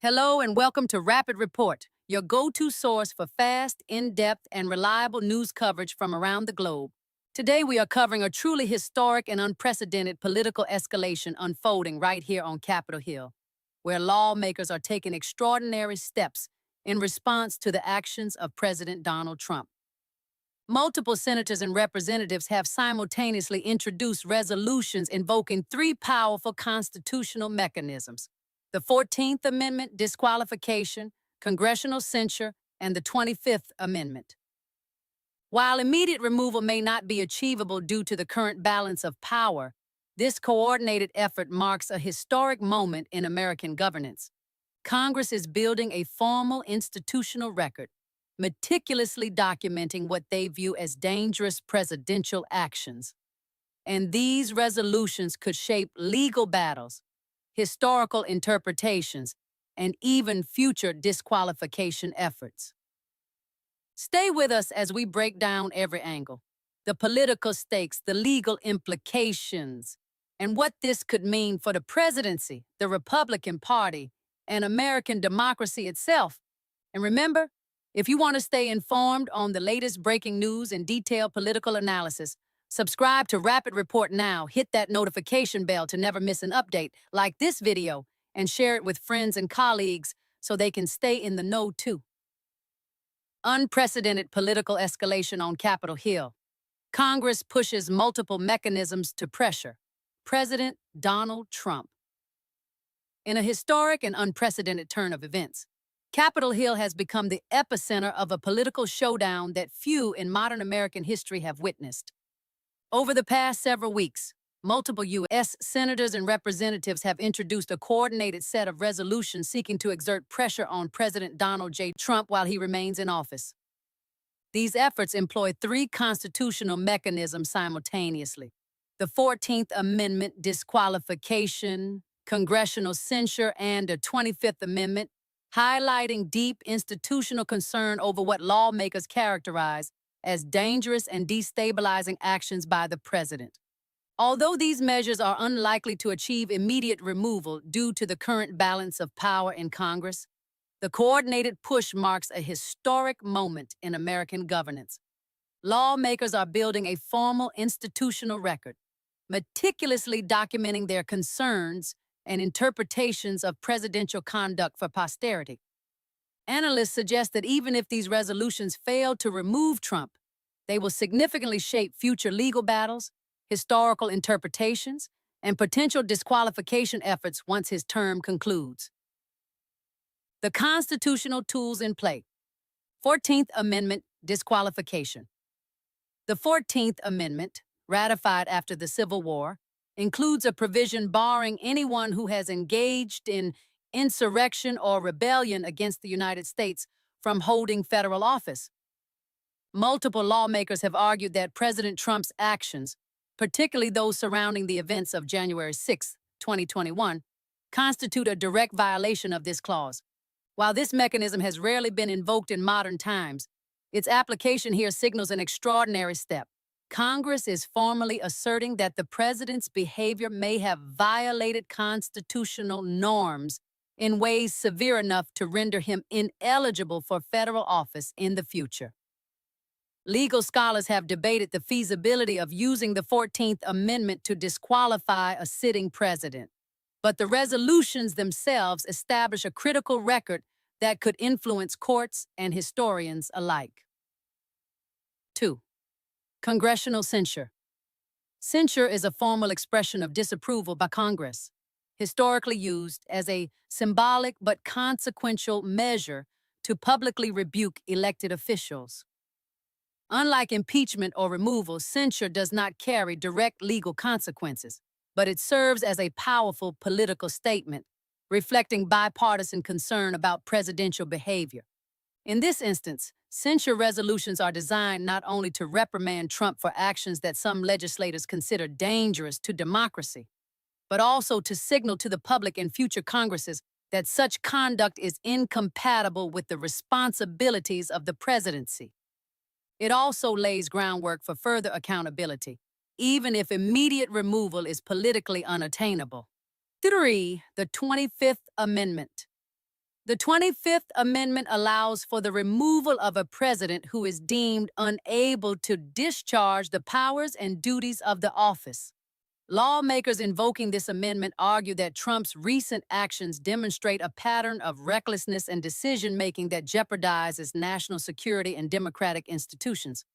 Hello and welcome to Rapid Report, your go-to source for fast, in-depth, and reliable news coverage from around the globe. Today we are covering a truly historic and unprecedented political escalation unfolding right here on Capitol Hill, where lawmakers are taking extraordinary steps in response to the actions of President Donald Trump. Multiple senators and representatives have simultaneously introduced resolutions invoking three powerful constitutional mechanisms: the 14th Amendment disqualification, congressional censure, and the 25th Amendment. While immediate removal may not be achievable due to the current balance of power, this coordinated effort marks a historic moment in American governance. Congress is building a formal institutional record, meticulously documenting what they view as dangerous presidential actions. And these resolutions could shape legal battles, historical interpretations, and even future disqualification efforts. Stay with us as we break down every angle: the political stakes, the legal implications, and what this could mean for the presidency, the Republican Party, and American democracy itself. And remember, if you want to stay informed on the latest breaking news and detailed political analysis, subscribe to Rapid Report now, hit that notification bell to never miss an update, like this video, and share it with friends and colleagues so they can stay in the know too. Unprecedented political escalation on Capitol Hill. Congress pushes multiple mechanisms to pressure President Donald Trump. In a historic and unprecedented turn of events, Capitol Hill has become the epicenter of a political showdown that few in modern American history have witnessed. Over the past several weeks, multiple U.S. senators and representatives have introduced a coordinated set of resolutions seeking to exert pressure on President Donald J. Trump while he remains in office. These efforts employ three constitutional mechanisms simultaneously: the 14th Amendment disqualification, congressional censure, and the 25th Amendment, highlighting deep institutional concern over what lawmakers characterize as dangerous and destabilizing actions by the president. Although these measures are unlikely to achieve immediate removal due to the current balance of power in Congress, the coordinated push marks a historic moment in American governance. Lawmakers are building a formal institutional record, meticulously documenting their concerns and interpretations of presidential conduct for posterity. Analysts suggest that even if these resolutions fail to remove Trump, they will significantly shape future legal battles, historical interpretations, and potential disqualification efforts once his term concludes. The constitutional tools in play. 14th Amendment disqualification. The 14th Amendment, ratified after the Civil War, includes a provision barring anyone who has engaged in insurrection or rebellion against the United States from holding federal office. Multiple lawmakers have argued that President Trump's actions, particularly those surrounding the events of January 6, 2021, constitute a direct violation of this clause. While this mechanism has rarely been invoked in modern times, its application here signals an extraordinary step. Congress is formally asserting that the president's behavior may have violated constitutional norms in ways severe enough to render him ineligible for federal office in the future. Legal scholars have debated the feasibility of using the 14th Amendment to disqualify a sitting president, but the resolutions themselves establish a critical record that could influence courts and historians alike. 2. Congressional censure. Censure is a formal expression of disapproval by Congress, historically used as a symbolic but consequential measure to publicly rebuke elected officials. Unlike impeachment or removal, censure does not carry direct legal consequences, but it serves as a powerful political statement, reflecting bipartisan concern about presidential behavior. In this instance, censure resolutions are designed not only to reprimand Trump for actions that some legislators consider dangerous to democracy, but also to signal to the public and future Congresses that such conduct is incompatible with the responsibilities of the presidency. It also lays groundwork for further accountability, even if immediate removal is politically unattainable. 3. The 25th Amendment. The 25th Amendment allows for the removal of a president who is deemed unable to discharge the powers and duties of the office. Lawmakers invoking this amendment argue that Trump's recent actions demonstrate a pattern of recklessness and decision-making that jeopardizes national security and democratic institutions.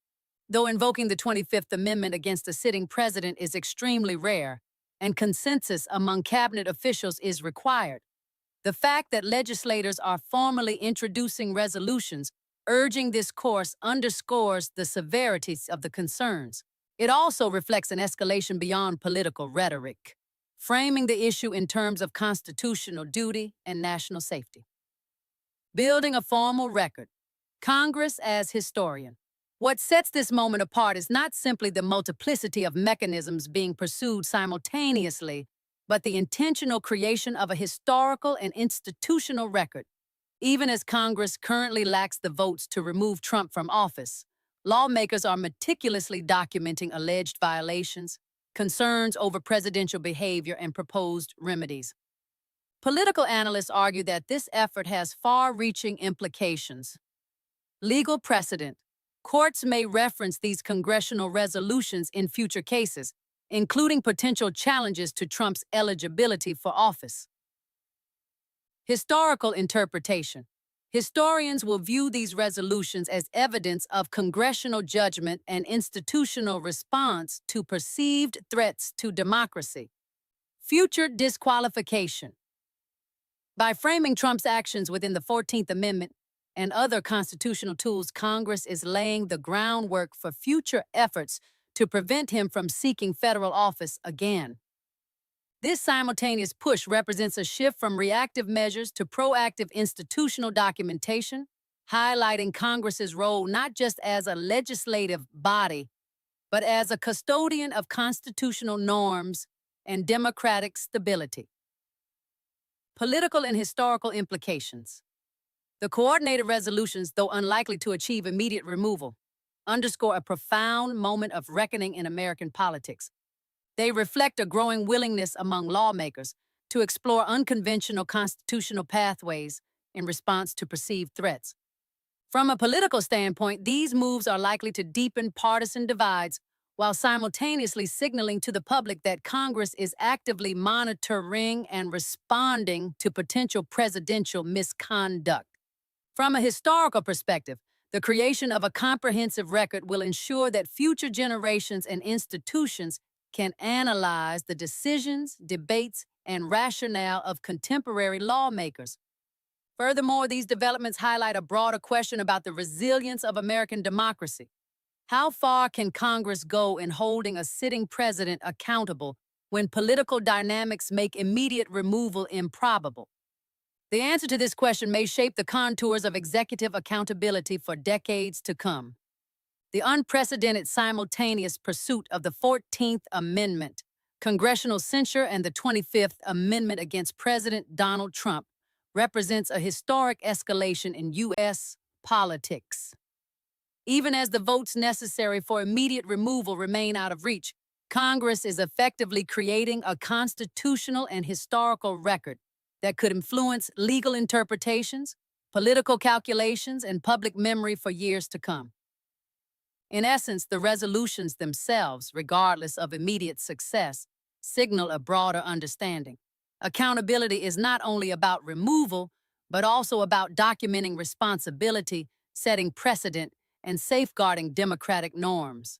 Though invoking the 25th Amendment against a sitting president is extremely rare, and consensus among cabinet officials is required, the fact that legislators are formally introducing resolutions urging this course underscores the severities of the concerns. It also reflects an escalation beyond political rhetoric, framing the issue in terms of constitutional duty and national safety. Building a formal record. Congress as historian. What sets this moment apart is not simply the multiplicity of mechanisms being pursued simultaneously, but the intentional creation of a historical and institutional record. Even as Congress currently lacks the votes to remove Trump from office, lawmakers are meticulously documenting alleged violations, concerns over presidential behavior, and proposed remedies. Political analysts argue that this effort has far-reaching implications. Legal precedent. Courts may reference these congressional resolutions in future cases, including potential challenges to Trump's eligibility for office. Historical interpretation. Historians will view these resolutions as evidence of congressional judgment and institutional response to perceived threats to democracy. Future disqualification. By framing Trump's actions within the 14th Amendment and other constitutional tools, Congress is laying the groundwork for future efforts to prevent him from seeking federal office again. This simultaneous push represents a shift from reactive measures to proactive institutional documentation, highlighting Congress's role not just as a legislative body, but as a custodian of constitutional norms and democratic stability. Political and historical implications. The coordinated resolutions, though unlikely to achieve immediate removal, underscore a profound moment of reckoning in American politics. They reflect a growing willingness among lawmakers to explore unconventional constitutional pathways in response to perceived threats. From a political standpoint, these moves are likely to deepen partisan divides while simultaneously signaling to the public that Congress is actively monitoring and responding to potential presidential misconduct. From a historical perspective, the creation of a comprehensive record will ensure that future generations and institutions can analyze the decisions, debates, and rationale of contemporary lawmakers. Furthermore, these developments highlight a broader question about the resilience of American democracy. How far can Congress go in holding a sitting president accountable when political dynamics make immediate removal improbable? The answer to this question may shape the contours of executive accountability for decades to come. The unprecedented simultaneous pursuit of the 14th Amendment, congressional censure, and the 25th Amendment against President Donald Trump represents a historic escalation in U.S. politics. Even as the votes necessary for immediate removal remain out of reach, Congress is effectively creating a constitutional and historical record that could influence legal interpretations, political calculations, and public memory for years to come. In essence, the resolutions themselves, regardless of immediate success, signal a broader understanding. Accountability is not only about removal, but also about documenting responsibility, setting precedent, and safeguarding democratic norms.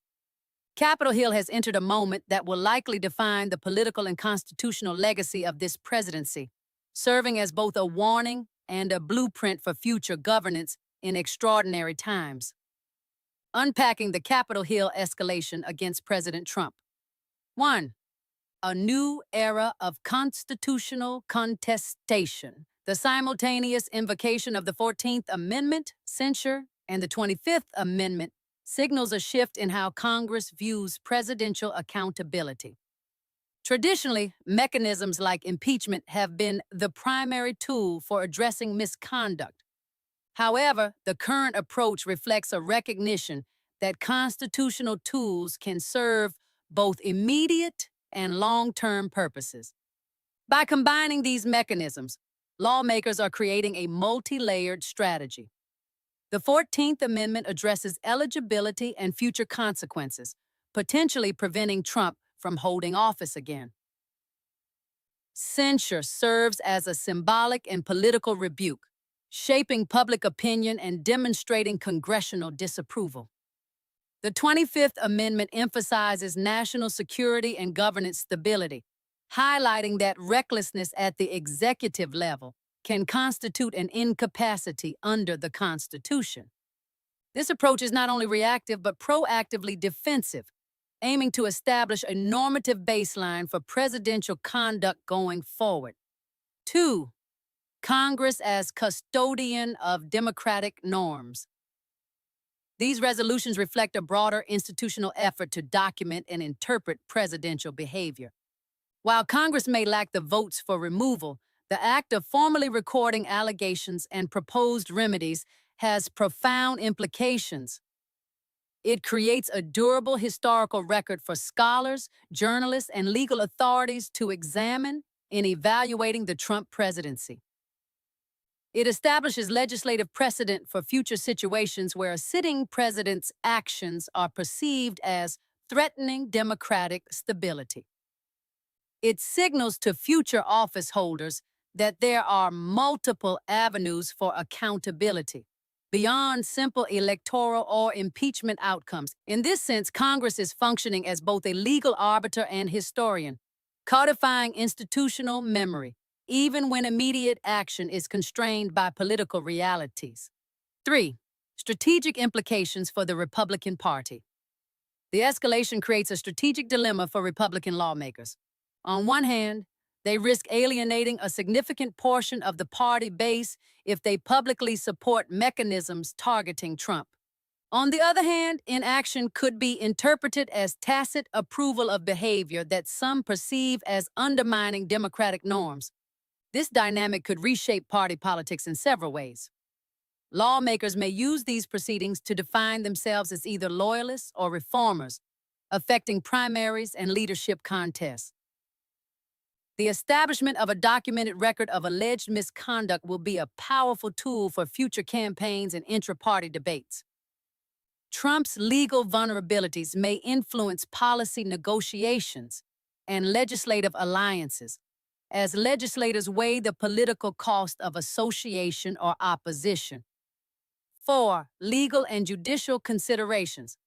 Capitol Hill has entered a moment that will likely define the political and constitutional legacy of this presidency, serving as both a warning and a blueprint for future governance in extraordinary times. Unpacking the Capitol Hill escalation against President Trump. 1. A new era of constitutional contestation. The simultaneous invocation of the 14th Amendment, censure, and the 25th Amendment signals a shift in how Congress views presidential accountability. Traditionally, mechanisms like impeachment have been the primary tool for addressing misconduct. However, the current approach reflects a recognition that constitutional tools can serve both immediate and long-term purposes. By combining these mechanisms, lawmakers are creating a multi-layered strategy. The 14th Amendment addresses eligibility and future consequences, potentially preventing Trump from holding office again. Censure serves as a symbolic and political rebuke, shaping public opinion and demonstrating congressional disapproval. The 25th Amendment emphasizes national security and governance stability, highlighting that recklessness at the executive level can constitute an incapacity under the Constitution. This approach is not only reactive but proactively defensive, aiming to establish a normative baseline for presidential conduct going forward. 2. Congress as custodian of democratic norms. These resolutions reflect a broader institutional effort to document and interpret presidential behavior. While Congress may lack the votes for removal, the act of formally recording allegations and proposed remedies has profound implications. It creates a durable historical record for scholars, journalists, and legal authorities to examine in evaluating the Trump presidency. It establishes legislative precedent for future situations where a sitting president's actions are perceived as threatening democratic stability. It signals to future office holders that there are multiple avenues for accountability, beyond simple electoral or impeachment outcomes. In this sense, Congress is functioning as both a legal arbiter and historian, codifying institutional memory, even when immediate action is constrained by political realities. 3. Strategic implications for the Republican Party. The escalation creates a strategic dilemma for Republican lawmakers. On one hand, they risk alienating a significant portion of the party base if they publicly support mechanisms targeting Trump. On the other hand, inaction could be interpreted as tacit approval of behavior that some perceive as undermining democratic norms. This dynamic could reshape party politics in several ways. Lawmakers may use these proceedings to define themselves as either loyalists or reformers, affecting primaries and leadership contests. The establishment of a documented record of alleged misconduct will be a powerful tool for future campaigns and intra-party debates. Trump's legal vulnerabilities may influence policy negotiations and legislative alliances, as legislators weigh the political cost of association or opposition. 4. Legal and judicial considerations.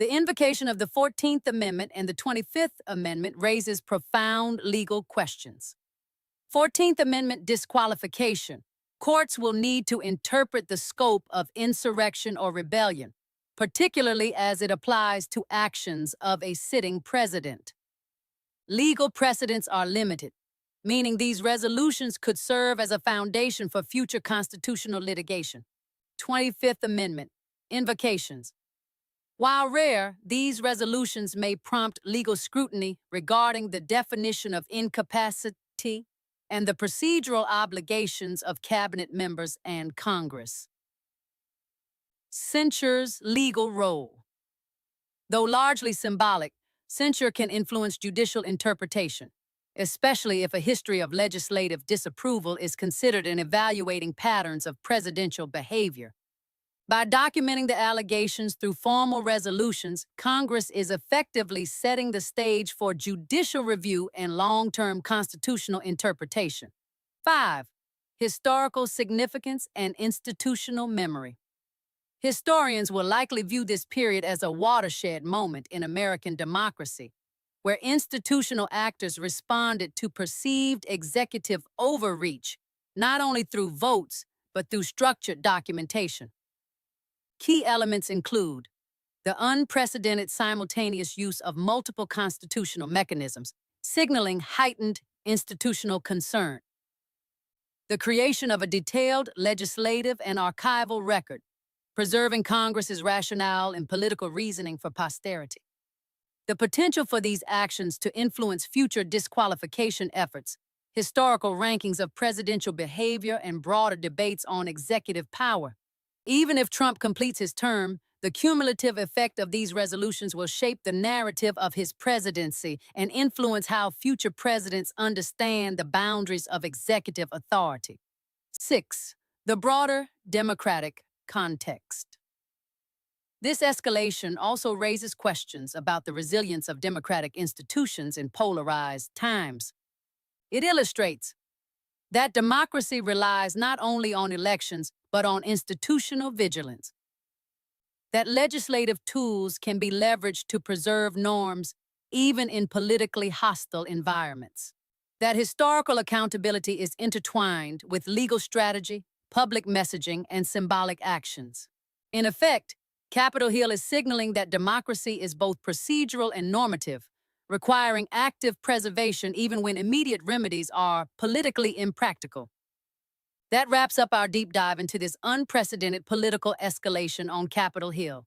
The invocation of the 14th Amendment and the 25th Amendment raises profound legal questions. 14th Amendment disqualification. Courts will need to interpret the scope of insurrection or rebellion, particularly as it applies to actions of a sitting president. Legal precedents are limited, meaning these resolutions could serve as a foundation for future constitutional litigation. 25th Amendment invocations. While rare, these resolutions may prompt legal scrutiny regarding the definition of incapacity and the procedural obligations of cabinet members and Congress. Censure's legal role. Though largely symbolic, censure can influence judicial interpretation, especially if a history of legislative disapproval is considered in evaluating patterns of presidential behavior. By documenting the allegations through formal resolutions, Congress is effectively setting the stage for judicial review and long-term constitutional interpretation. 5. Historical significance and institutional memory. Historians will likely view this period as a watershed moment in American democracy, where institutional actors responded to perceived executive overreach, not only through votes, but through structured documentation. Key elements include the unprecedented simultaneous use of multiple constitutional mechanisms, signaling heightened institutional concern. The creation of a detailed legislative and archival record, preserving Congress's rationale and political reasoning for posterity. The potential for these actions to influence future disqualification efforts, historical rankings of presidential behavior, and broader debates on executive power. Even if Trump completes his term, The cumulative effect of these resolutions will shape the narrative of his presidency and influence how future presidents understand the boundaries of executive authority. 6. The broader democratic context. This escalation also raises questions about the resilience of democratic institutions in polarized times. It illustrates that democracy relies not only on elections, but on institutional vigilance. That legislative tools can be leveraged to preserve norms even in politically hostile environments. That historical accountability is intertwined with legal strategy, public messaging, and symbolic actions. In effect, Capitol Hill is signaling that democracy is both procedural and normative, requiring active preservation even when immediate remedies are politically impractical. That wraps up our deep dive into this unprecedented political escalation on Capitol Hill.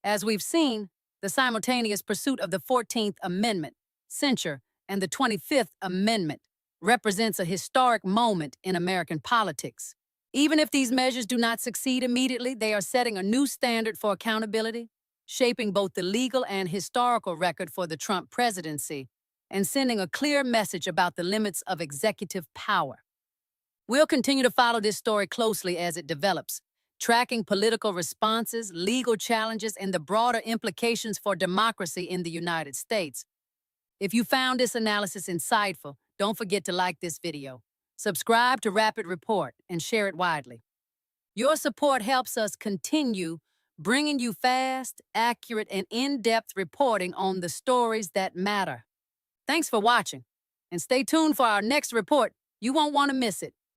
As we've seen, the simultaneous pursuit of the 14th Amendment, censure, and the 25th Amendment represents a historic moment in American politics. Even if these measures do not succeed immediately, they are setting a new standard for accountability, shaping both the legal and historical record for the Trump presidency, and sending a clear message about the limits of executive power. We'll continue to follow this story closely as it develops, tracking political responses, legal challenges, and the broader implications for democracy in the United States. If you found this analysis insightful, don't forget to like this video, subscribe to Rapid Report, and share it widely. Your support helps us continue bringing you fast, accurate, and in-depth reporting on the stories that matter. Thanks for watching, and stay tuned for our next report. You won't want to miss it.